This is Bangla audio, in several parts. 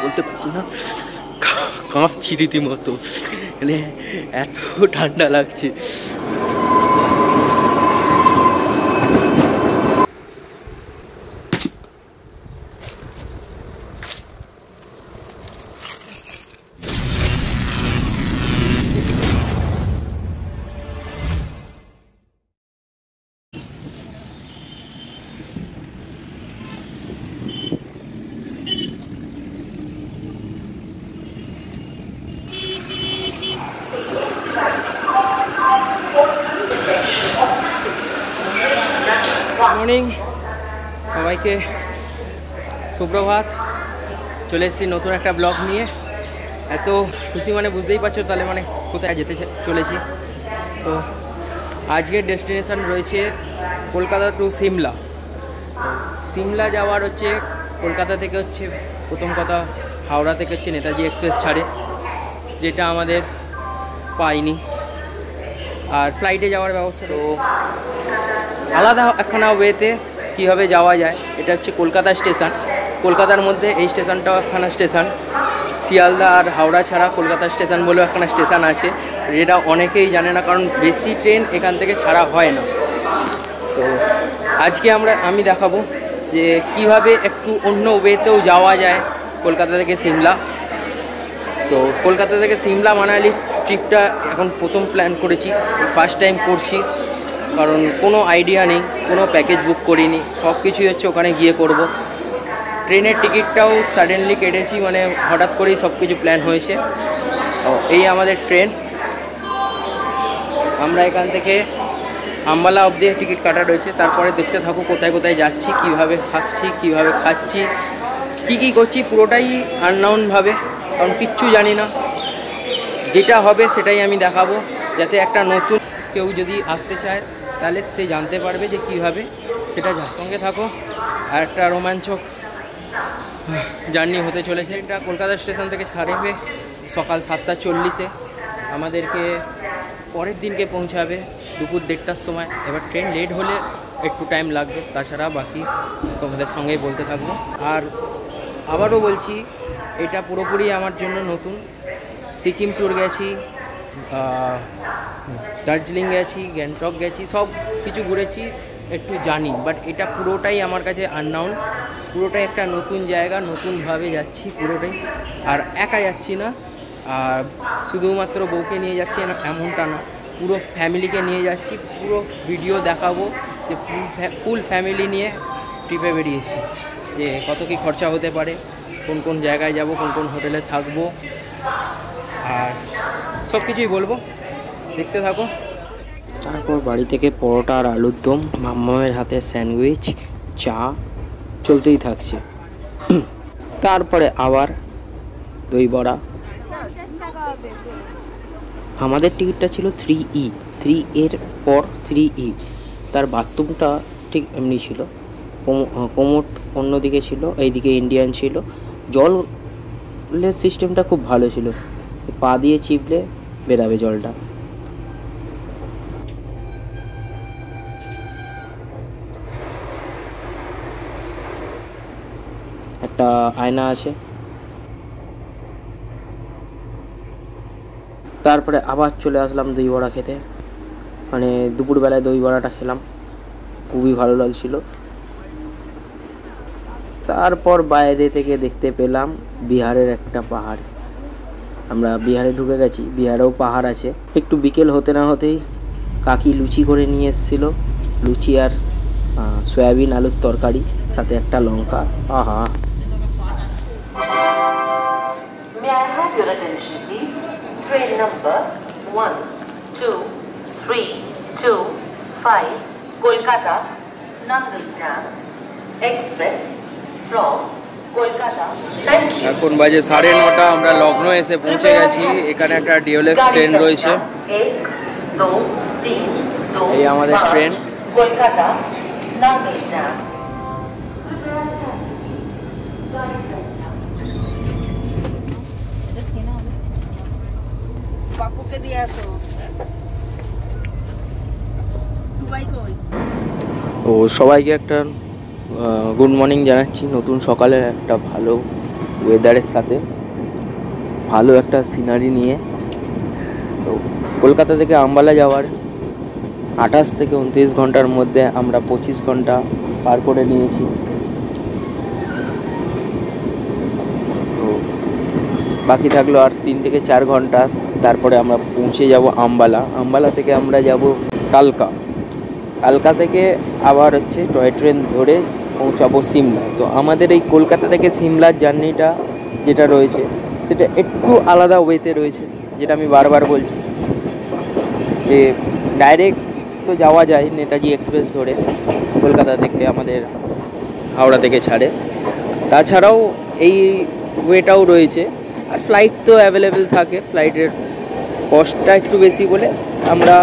বলতে পারছি না, কাঁপছি রীতিমতো, মানে এত ঠান্ডা লাগছে। মর্নিং সবাইকে, সুপ্রভাত। চলে এসেছি নতুন একটা ব্লগ নিয়ে। এত খুশি মানে বুঝতেই পারছো তাহলে মানে কোথায় যেতে চলেছি। তো আজকের ডেস্টিনেশন রয়েছে কলকাতা টু সিমলা। সিমলা যাওয়ার হচ্ছে কলকাতা থেকে হচ্ছে প্রথম কথা হাওড়া থেকে হচ্ছে নেতাজি এক্সপ্রেস ছাড়ে, যেটা আমাদের পাইনি। আর ফ্লাইটে যাওয়ার ব্যবস্থা তো আলাদা একখানা ওয়েতে কীভাবে যাওয়া যায়। এটা হচ্ছে কলকাতা স্টেশন, কলকাতার মধ্যে এই স্টেশনটাও একখানা স্টেশন। শিয়ালদা আর হাওড়া ছাড়া কলকাতা স্টেশন বলেও একখানা স্টেশন আছে, যেটা অনেকেই জানে না, কারণ বেশি ট্রেন এখান থেকে ছাড়া হয় না। তো আজকে আমি দেখাবো যে কিভাবে একটু অন্য ওয়েতেও যাওয়া যায় কলকাতা থেকে সিমলা। তো কলকাতা থেকে সিমলা মানালি ট্রিপটা এখন প্রথম প্ল্যান করেছি, ফার্স্ট টাইম করছি, কারণ কোনো আইডিয়া নেই, কোনো প্যাকেজ বুক করিনি, সব কিছুই হচ্ছে ওখানে গিয়ে করব। ট্রেনের টিকিটটাও সাডেনলি কেটেছি, মানে হঠাৎ করেই সব কিছু প্ল্যান হয়েছে। এই আমাদের ট্রেন, আমরা এখান থেকে আম্বালা অবধি টিকিট কাটা রয়েছে। তারপরে দেখতে থাকো কোথায় কোথায় যাচ্ছি, কিভাবে থাকছি, কিভাবে খাচ্ছি, কী করছি, পুরোটাই আননাউনভাবে, কারণ কিচ্ছু জানি না। যেটা হবে সেটাই আমি দেখাবো, যাতে একটা নতুন কেউ যদি আসতে চায় তাহলে সে জানতে পারবে যে কীভাবে সেটা সঙ্গে থাকো। আর একটা রোমাঞ্চক জার্নি হতে চলেছে। এটা কলকাতা স্টেশন থেকে ছাড়বে সকাল 7:40-এ, আমাদেরকে পরের দিনকে পৌঁছাবে দুপুর 1:30-টার সময়। এবার ট্রেন লেট হলে একটু টাইম লাগবে, তাছাড়া বাকি তোমাদের সঙ্গেই বলতে থাকবো। আর আবারও বলছি, এটা পুরোপুরি আমার জন্য নতুন। সিকিম ট্যুর গেছি, দার্জিলিং গেছি, গ্যাংটক গেছি, সব কিছু ঘুরেছি, একটু জানি, বাট এটা পুরোটাই আমার কাছে আননাউন, পুরোটাই একটা নতুন জায়গা, নতুনভাবে যাচ্ছি পুরোটাই। আর একা যাচ্ছি না, আর শুধুমাত্র বউকে নিয়ে যাচ্ছি এমনটা না, পুরো ফ্যামিলিকে নিয়ে যাচ্ছি। পুরো ভিডিও দেখাবো যে ফুল ফ্যামিলি নিয়ে ট্রিপে বেরিয়েছি, যে কত কী খরচা হতে পারে, কোন কোন জায়গায় যাব, কোন কোন হোটেলে থাকবো, আর সব কিছুই বলবো, দেখতে থাকো। তারপর বাড়ি থেকে পরোটা আর আলুর দম, মাম্মামের হাতে স্যান্ডউইচ, চা চলতেই থাকছে। তারপরে আবার দই বড়া। আমাদের টিকিটটা ছিল 3E, 3 এর পর 3E। তার বাথরুমটা ঠিক এমনি ছিল, কোমোট অন্যদিকে ছিল, এইদিকে ইন্ডিয়ান ছিল। জলের সিস্টেমটা খুব ভালো ছিল, পা দিয়ে চিপলে বেরাবে জলটা। একটা আয়না আছে। তারপরে আবার চলে আসলাম দই বড়া খেতে, মানে দুপুরবেলায় দই বড়াটা খেলাম, খুবই ভালো লাগছিল। তারপর বাইরে থেকে দেখতে পেলাম বিহারের একটা পাহাড়। আমরা বিহারে ঢুকে গেছি, বিহারেও পাহাড় আছে। একটু বিকেল হতে না হতেই কাকি লুচি করে নিয়ে এসেছিল, লুচি আর সয়াবিন আলুর তরকারি, সাথে একটা লঙ্কা। আহা! Train number 12325 Kolkata Nangalgram Express from Kolkata. এখন বাজে 9:30, আমরা লগ্ন এসে পৌঁছে গেছি। এখানে একটা ডিওলেক্স ট্রেন রয়েছে, এই আমাদের ট্রেন। কলকাতা নাঙ্গলগ্রাম। বাপুকে দিয়ে আসো। ও সবাইকে একটা গুড মর্নিং জানাচ্ছি, নতুন সকালের একটা ভালো ওয়েদারের সাথে ভালো একটা সিনারি নিয়ে। তো কলকাতা থেকে আম্বালা যাওয়ার 28 থেকে 29 ঘন্টার মধ্যে আমরা 25 ঘন্টা পার করে নিয়েছি। তো বাকি থাকলো আর 3 থেকে 4 ঘন্টা, তারপরে আমরা পৌঁছে যাব আম্বালা। আম্বালা থেকে আমরা যাব কালকা। কালকা থেকে আবার হচ্ছে টয় ট্রেন ধরে পৌঁছাবো সিমলা। তো আমাদের এই কলকাতা থেকে সিমলার জার্নিটা যেটা রয়েছে সেটা একটু আলাদা ওয়েতে রয়েছে, যেটা আমি বারবার বলছি যে ডাইরেক্ট তো যাওয়া যায় নেতাজি এক্সপ্রেস ধরে, কলকাতা থেকে আমাদের হাওড়া থেকে ছাড়ে। তাছাড়াও এই ওয়েটাও রয়েছে, আর ফ্লাইট তো অ্যাভেলেবেল থাকে। ফ্লাইটের কস্টটা একটু বেশি বলে আমরা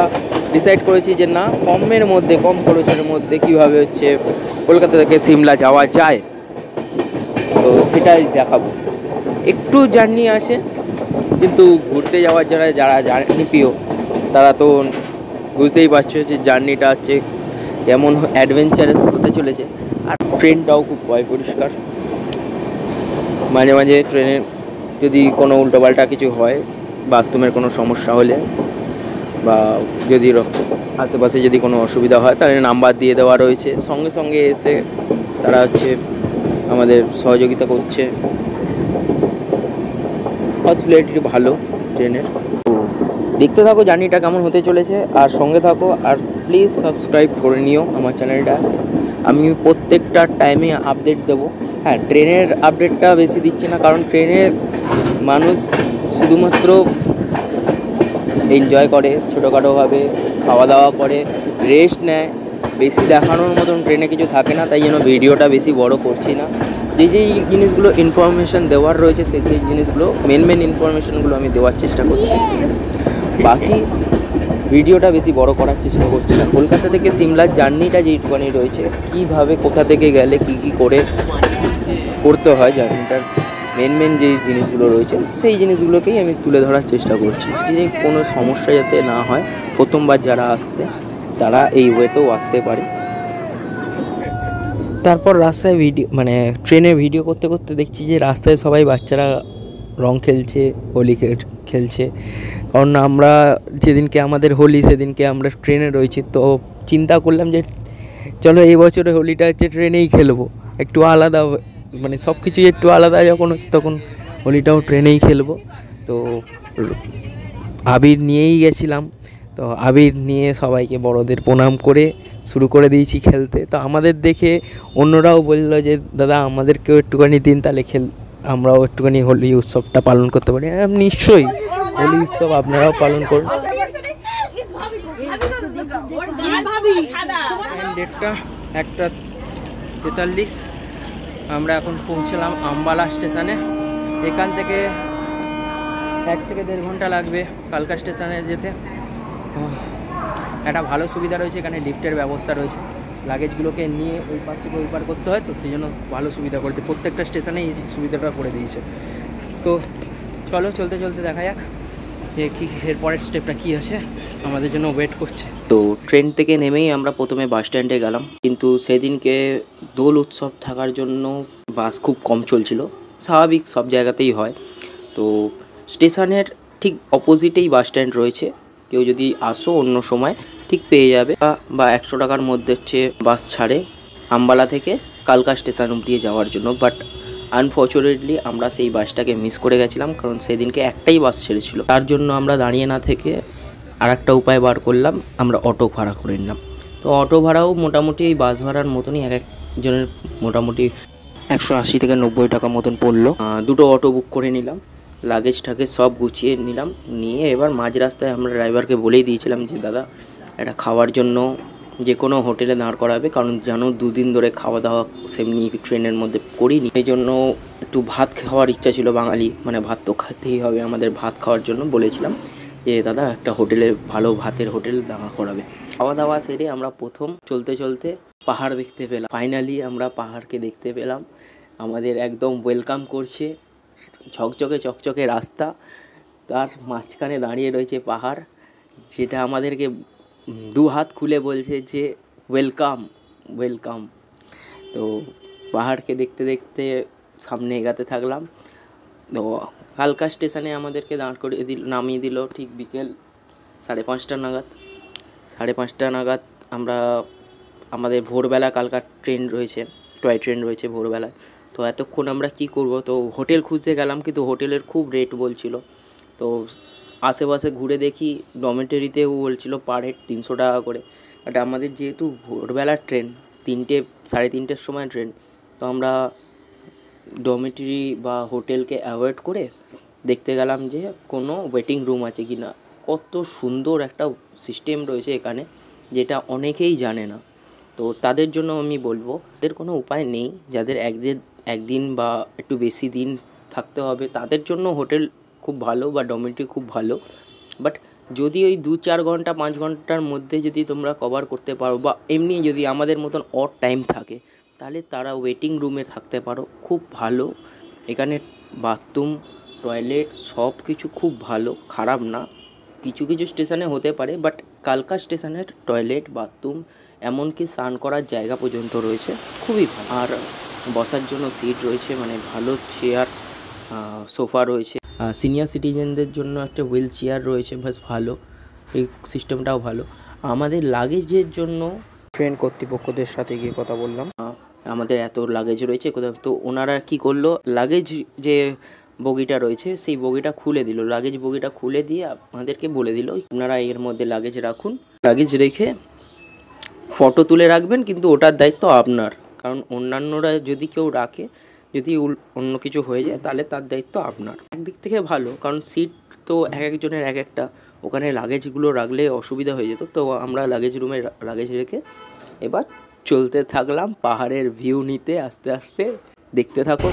ডিসাইড করেছি যে না, কমের মধ্যে, কম খরচের মধ্যে কীভাবে হচ্ছে কলকাতা থেকে সিমলা যাওয়া যায়, তো সেটাই দেখাবো। একটু জার্নি আছে, কিন্তু ঘুরতে যাওয়ার যারা জার্নি প্রিয় তারা তো বুঝতেই পারছো যে জার্নিটা হচ্ছে কেমন অ্যাডভেঞ্চারাস হতে চলেছে। আর ট্রেনটাও খুব পরিষ্কার। মাঝে মাঝে ট্রেনে যদি কোনো উল্টোপাল্টা কিছু হয়, বাথরুমের কোনো সমস্যা হলে বা যদি আশেপাশে যদি কোনো অসুবিধা হয়, তাহলে নাম্বার দিয়ে দেওয়া রয়েছে, সঙ্গে সঙ্গে এসে তারা হচ্ছে আমাদের সহযোগিতা করছে। হসপিটালিটি ভালো ট্রেনের। তো দেখতে থাকো জার্নিটা কেমন হতে চলেছে, আর সঙ্গে থাকো। আর প্লিজ সাবস্ক্রাইব করে নিও আমার চ্যানেলটা। আমি প্রত্যেকটা টাইমে আপডেট দেবো। হ্যাঁ, ট্রেনের আপডেটটা বেশি দিচ্ছে না, কারণ ট্রেনে মানুষ শুধুমাত্র এনজয় করে, ছোটোখাটোভাবে খাওয়া দাওয়া করে, রেস্ট নেয়। বেশি দেখানোর মতন ট্রেনে কিছু থাকে না, তাই জন্য ভিডিওটা বেশি বড় করছি না। যেই জিনিসগুলো ইনফরমেশান দেওয়ার রয়েছে সেই জিনিসগুলো, মেন ইনফরমেশানগুলো আমি দেওয়ার চেষ্টা করছি। বাকি ভিডিওটা বেশি বড় করার চেষ্টা করছি না। কলকাতা থেকে সিমলার জার্নিটা যেইটুখানি রয়েছে, কীভাবে কোথা থেকে গেলে কী করে করতে হয়, জার্নিটার মেন যেই জিনিসগুলো রয়েছে সেই জিনিসগুলোকেই আমি তুলে ধরার চেষ্টা করছি, যে কোনো সমস্যা যাতে না হয়। প্রথমবার যারা আসছে তারা এই ওয়েতেও আসতে পারে। তারপর রাস্তায় ট্রেনে ভিডিও করতে করতে দেখছি যে রাস্তায় সবাই বাচ্চারা রং খেলছে, হোলি খেলছে। কারণ আমরা যেদিনকে আমাদের হোলি সেদিনকে আমরা ট্রেনে রয়েছি, তো চিন্তা করলাম যে চলো এই বছরে হোলিটা হচ্ছে ট্রেনেই খেলবো, একটু আলাদা, সব কিছুই একটু আলাদা যখন হচ্ছে তখন হোলিটাও ট্রেনেই খেলবো। তো আবির নিয়েই গেছিলাম। তো আবির নিয়ে সবাইকে বড়দের প্রণাম করে শুরু করে দিয়েছি খেলতে। তো আমাদের দেখে অন্যরাও বললো যে দাদা আমাদেরকেও একটুখানি দিন, তাহলে আমরাও একটুখানি হোলি উৎসবটা পালন করতে পারি। নিশ্চয়ই হোলি উৎসব আপনারাও পালন করুন। ডেটটা 1:43। আমরা এখন পৌঁছলাম আম্বালা স্টেশনে। এখান থেকে 1 থেকে 1.5 ঘন্টা লাগবে কালকা স্টেশনে যেতে। একটা ভালো সুবিধা রয়েছে, এখানে লিফটের ব্যবস্থা রয়েছে। লাগেজগুলোকে নিয়ে ওই পার থেকে ওই পার করতে হয়, তো সেই জন্য ভালো সুবিধা করতে প্রত্যেকটা স্টেশনে এই সুবিধাটা করে দিয়েছে। তো চলো চলতে চলতে দেখা যাক কি এরপরের স্টেপটা কী আছে, আমাদের জন্য ওয়েট করছে। তো ট্রেন থেকে নেমেই আমরা প্রথমে বাস স্ট্যান্ডে গেলাম, কিন্তু সেদিনকে দোল উৎসব থাকার জন্য বাস খুব কম চলছিল, স্বাভাবিক সব জায়গাতেই হয়। তো স্টেশনের ঠিক অপোজিটেই বাস স্ট্যান্ড রয়েছে, কেউ যদি আসো অন্য সময় ঠিক পেয়ে যাবে। বা 100 টাকার মধ্যে হচ্ছে বাস ছাড়ে আম্বালা থেকে কালকা স্টেশন অব্দি যাওয়ার জন্য। বাট আনফর্চুনেটলি আমরা সেই বাসটাকে মিস করে গেছিলাম, কারণ সেদিনকে একটাই বাস ছেড়েছিল। তার জন্য আমরা দাঁড়িয়ে না থেকে আর একটা উপায় বার করলাম, আমরা অটো ভাড়া করে নিলাম। তো অটো ভাড়াও মোটামুটি এই বাস ভাড়ার মতনই, এক একজনের মোটামুটি 180 থেকে 90 টাকা মতন পড়লো। দুটো অটো বুক করে নিলাম, লাগেজটাকে সব গুছিয়ে নিলাম। নিয়ে এবার মাঝ রাস্তায় আমরা ড্রাইভারকে বলেই দিয়েছিলাম যে দাদা এটা খাওয়ার জন্য যে কোনো হোটেলে দাঁড় করাবে, কারণ যেন 2 দিন ধরে খাওয়া দাওয়া সেমনি ট্রেনের মধ্যে করিনি। এই জন্য একটু ভাত খাওয়ার ইচ্ছা ছিল, বাঙালি ভাত তো খেতেই হবে, আমাদের ভাত খাওয়ার জন্য বলেছিলাম যে দাদা একটা হোটেলে, ভালো ভাতের হোটেল দাঁড় করাবে। খাওয়া দাওয়া সেরে আমরা প্রথম চলতে চলতে পাহাড় দেখতে পেলাম। ফাইনালি আমরা পাহাড়কে দেখতে পেলাম, আমাদের একদম ওয়েলকাম করছে। চকচকে রাস্তা, তার মাঝখানে দাঁড়িয়ে রয়েছে পাহাড়, যেটা আমাদেরকে 2 হাত খুলে বলছে যে ওয়েলকাম। তো পাহাড়কে দেখতে দেখতে সামনে এগাতে থাকলাম। তো কালকা স্টেশনে আমাদেরকে দাঁড় করিয়ে নামিয়ে দিল ঠিক বিকেল 5:30 নাগাদ। 5:30 নাগাদ আমরা আমাদের ভোরবেলা কালকার ট্রেন রয়েছে, টয় ট্রেন রয়েছে ভোরবেলায়। তো এতক্ষণ আমরা কি করব, তো হোটেল খুঁজতে গেলাম, কিন্তু হোটেলের খুব রেট বলছিল। তো আশেপাশে ঘুরে দেখি ডরমেটরিতেও বলছিল পার হেড 300 টাকা করে। বাট আমাদের যেহেতু ভোরবেলার ট্রেন, 3:30-3:30টার সময় ট্রেন, তো আমরা ডরমেটরি বা হোটেলকে অ্যাভয়েড করে দেখতে গেলাম যে কোনো ওয়েটিং রুম আছে কি না। কত সুন্দর একটা সিস্টেম রয়েছে এখানে, যেটা অনেকেই জানে না। তো তাদের জন্য আমি বলবো, তাদের কোনো উপায় নেই, যাদের একদিন বা একটু বেশি দিন থাকতে হবে, তাদের জন্য হোটেল খুব ভালো বা ডরমেটরি খুব ভালো। বাট যদি ওই 2-4 ঘন্টা 5 ঘন্টার মধ্যে যদি তোমরা কভার করতে পারো, বা এমনি যদি আমাদের মতন অড টাইম থাকে, তাহলে তারা ওয়েটিং রুমে থাকতে পারো, খুব ভালো। এখানে বাথরুম, টয়লেট সব কিছু খুব ভালো, খারাপ না। কিছু কিছু স্টেশনে হতে পারে, বাট কালকা স্টেশনের টয়লেট, বাথরুম, এমনকি স্নান করার জায়গা পর্যন্ত রয়েছে, খুবই ভালো। আর বসার জন্য সিট রয়েছে, মানে ভালো চেয়ার, সোফা রয়েছে। সিনিয়র সিটিজেনদের জন্য একটা হুইল চেয়ার রয়েছে, বেশ ভালো, এই সিস্টেমটাও ভালো। আমাদের লাগেজের জন্য ট্রেন কর্তৃপক্ষদের সাথে গিয়ে কথা বললাম, আমাদের এত লাগেজ রয়েছে কোথাও। তো ওনারা কি করলো, লাগেজ যে বগিটা রয়েছে সেই বগিটা খুলে দিল, লাগেজ বগিটা খুলে দিয়ে আমাদেরকে বলে দিল আপনারা এর মধ্যে লাগেজ রাখুন, লাগেজ রেখে ফটো তুলে রাখবেন, কিন্তু ওটার দায়িত্ব আপনার। কারণ অন্যান্যরা যদি কেউ রাখে, যদি অন্য কিছু হয়ে যায়, তাহলে তার দায়িত্ব আপনার। একদিক থেকে ভালো, কারণ সিট তো এক একজনের এক একটা, ওখানে লাগেজগুলো রাখলে অসুবিধা হয়ে যেত। তো আমরা লাগেজ রুমে লাগেজ রেখে এবার চলতে থাকলাম পাহাড়ের ভিউ নিতে, আস্তে আস্তে দেখতে থাকো।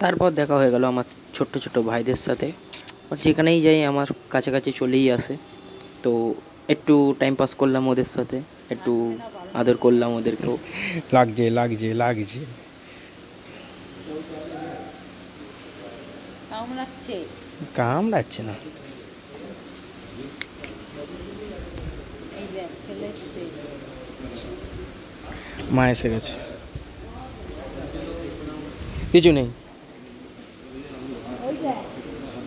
তারপর দেখা হয়ে গেল আমার ছোট্ট ছোট ভাইদের সাথে, যেখানেই যাই আমার কাছাকাছি চলেই আসে। তো একটু টাইম পাস করলাম ওদের সাথে, একটু আদর করলাম ওদেরকেও। লাগছে লাগছে লাগছে কামড়াচ্ছে না। মা এসে গেছে, কিছু নেই।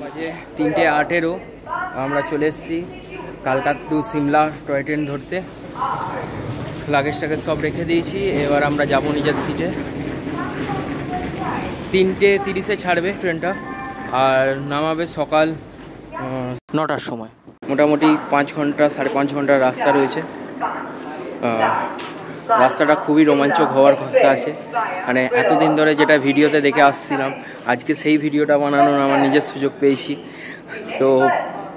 বাজে 3:08, আমরা চলে এসেছি Kolkata to Shimla toy train ধরতে। লাগেজটাকে সব রেখে দিয়েছি, এবার আমরা যাব নিজের সিটে। 3:30-এ ছাড়বে ট্রেনটা, আর নামাবে সকাল 9টার সময়। মোটামুটি 5 ঘন্টা 5.5 ঘন্টার রাস্তা রয়েছে। রাস্তাটা খুবই রোমাঞ্চক হওয়ার কথা আছে, মানে এতদিন ধরে যেটা ভিডিওতে দেখে আসছিলাম, আজকে সেই ভিডিওটা বানানোর আমার নিজের সুযোগ পেয়েছি। তো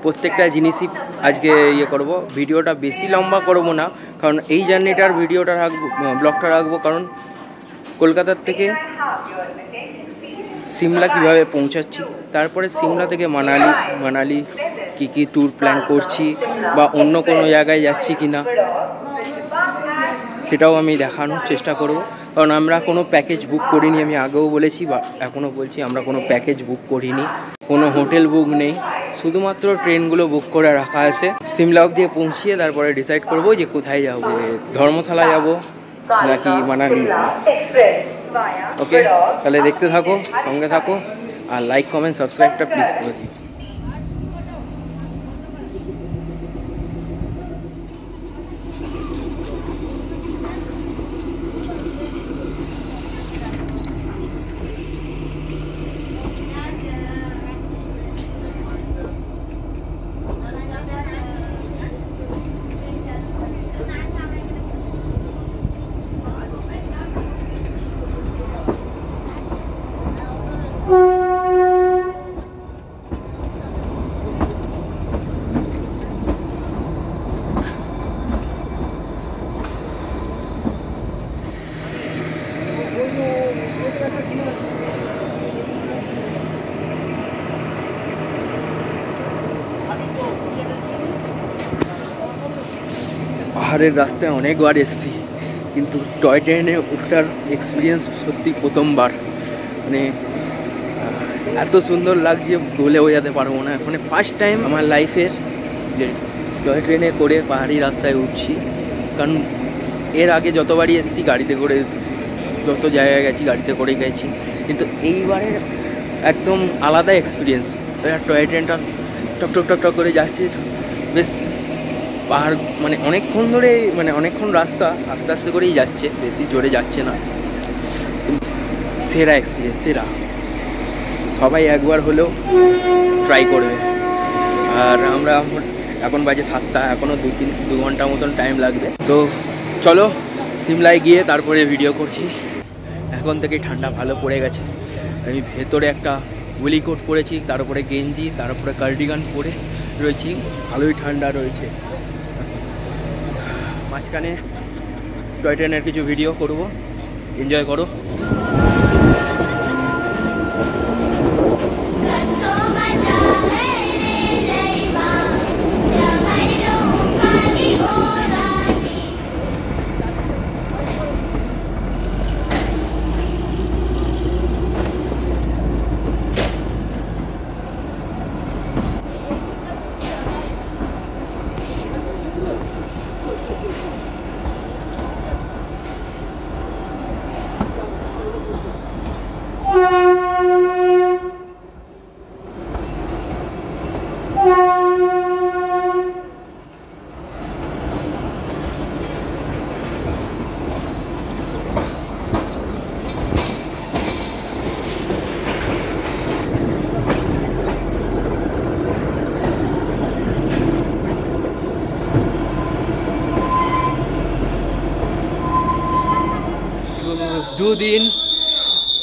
প্রত্যেকটা জিনিসই আজকে করব। ভিডিওটা বেশি লম্বা করব না, কারণ এই জার্নিটার ভিডিওটা রাখবো, ব্লগটা রাখবো, কারণ কলকাতার থেকে সিমলা কিভাবে পৌঁছাচ্ছি, তারপরে সিমলা থেকে মানালি কি ট্যুর প্ল্যান করছি, বা অন্য কোনো জায়গায় যাচ্ছি কি না, সেটাও আমি দেখানোর চেষ্টা করব। কারণ আমরা কোনো প্যাকেজ বুক করিনি, আমি আগেও বলেছি বা এখনও বলছি, আমরা কোনো প্যাকেজ বুক করিনি, কোনো হোটেল বুক নেই, শুধুমাত্র ট্রেনগুলো বুক করে রাখা আছে। সিমলা অবধি পৌঁছিয়ে তারপরে ডিসাইড করব যে কোথায় যাব, ধর্মশালা যাব নাকি মানালি। ওকে, তাহলে দেখতে থাকো, সঙ্গে থাকো, আর লাইক কমেন্ট সাবস্ক্রাইবটা প্লিজ করে দিও। পাহাড়ের রাস্তায় অনেকবার এসেছি, কিন্তু টয় ট্রেনে ওঠার এক্সপিরিয়েন্স সত্যি প্রথমবার। মানে এত সুন্দর লাগছে বলে বোঝাতে পারবো না। মানে ফার্স্ট টাইম আমার লাইফের যে টয় ট্রেনে করে পাহাড়ি রাস্তায় উঠছি, কারণ এর আগে যতবারই এসেছি গাড়িতে করে এসেছি, যত জায়গায় গেছি গাড়িতে করে গেছি, কিন্তু এইবারের একদম আলাদা এক্সপিরিয়েন্স। টয় ট্রেনটা টক টক টক টক করে যাচ্ছে, বেশ পাহাড় মানে অনেকক্ষণ ধরে, মানে অনেকক্ষণ রাস্তা আস্তে আস্তে করেই যাচ্ছে, বেশি জোরে যাচ্ছে না। সেরা এক্সপিরিয়েন্স, সেরা। সবাই একবার হলেও ট্রাই করবে। আর আমরা এখন বাজে 7টা, এখনও 2 ঘন্টা মতন টাইম লাগবে। তো চলো সিমলায় গিয়ে তারপরে ভিডিও করছি। এখন থেকে ঠান্ডা ভালো পড়ে গেছে। আমি ভেতরে একটা উলি কোট পরেছি, তার উপরে গেঞ্জি, তার উপরে কার্ডিগান পরে রয়েছি, ভালোই ঠান্ডা রয়েছে। মাঝখানে টয় ট্রেনের কিছু ভিডিও করব, এনজয় করো। দুদিন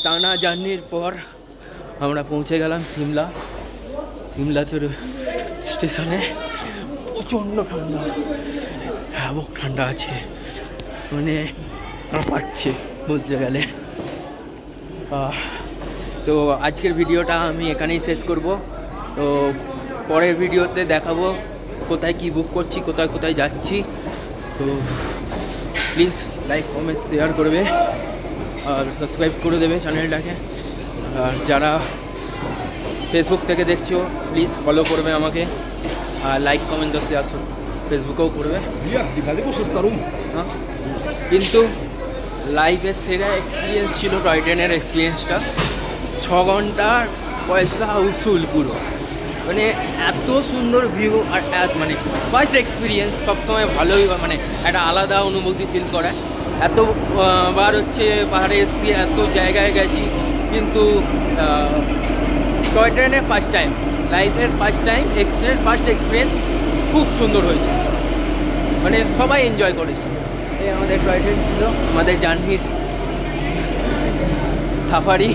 টানা জার্নির পর আমরা পৌঁছে গেলাম সিমলাতে স্টেশনে। প্রচণ্ড ঠান্ডা, হ্যাবক ঠান্ডা আছে, মানে পাচ্ছে বলতে গেলে। তো আজকের ভিডিওটা আমি এখানেই শেষ করব। তো পরের ভিডিওতে দেখাবো কোথায় কি বুক করছি, কোথায় কোথায় যাচ্ছি। তো প্লিজ লাইক কমেন্ট শেয়ার করবে আর সাবস্ক্রাইব করে দেবে চ্যানেলটাকে। আর যারা ফেসবুক থেকে দেখছো প্লিজ ফলো করবে আমাকে, আর লাইক কমেন্ট তো শেয়ার ফেসবুকেও করবে। হ্যাঁ, কিন্তু লাইফের সেরা এক্সপিরিয়েন্স ছিল টয় ট্রেনের এক্সপিরিয়েন্সটা। 6 ঘন্টার পয়সা উসুল পুরো, মানে এত সুন্দর ভিউ। আর মানে ফার্স্ট এক্সপিরিয়েন্স সবসময় ভালোই, মানে একটা আলাদা অনুভূতি ফিল করায়। এতবার হচ্ছে পাহাড়ে এসেছি, এত জায়গায় গেছি, কিন্তু টয় ট্রেনে ফার্স্ট টাইম, লাইফের ফার্স্ট টাইম ফার্স্ট এক্সপিরিয়েন্স খুব সুন্দর হয়েছে, মানে সবাই এনজয় করেছে। এই আমাদের টয় ট্রেন ছিল, আমাদের জার্নির সাফারি।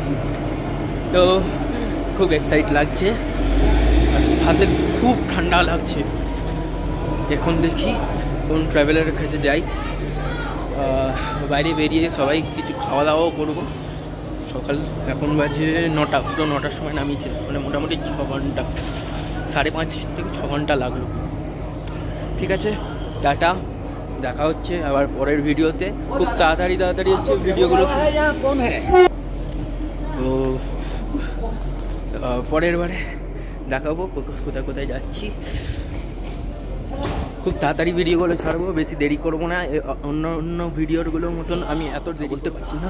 তো খুব এক্সাইট লাগছে, আর সাথে খুব ঠান্ডা লাগছে। এখন দেখি কোন ট্রাভেলারের কাছে যাই, বাইরে বেরিয়ে সবাই কিছু খাওয়া দাওয়াও করবো। সকাল এখন বাজে 9টা, পুরো 9টার সময় নামিয়েছে, মানে মোটামুটি 6 ঘন্টা, 5.5 থেকে 6 ঘন্টা লাগলো। ঠিক আছে, টাটা, দেখা হচ্ছে আবার পরের ভিডিওতে। খুব তাড়াতাড়ি হচ্ছে ভিডিওগুলো। তো পরের বারে দেখাবো কোথায় কোথায় যাচ্ছি। খুব তাড়াতাড়ি ভিডিওগুলো ছাড়বো, বেশি দেরি করবো না। অন্য ভিডিওগুলোর মতন আমি এত বলতে পারছি না,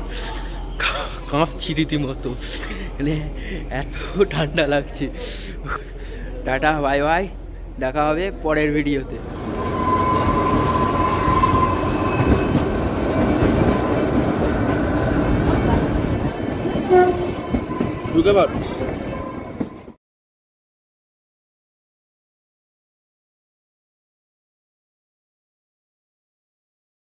কাঁপছি রীতিমতো, মানে এত ঠান্ডা লাগছে। টাটা, বাই বাই, দেখা হবে পরের ভিডিওতে। ঢুকে পার।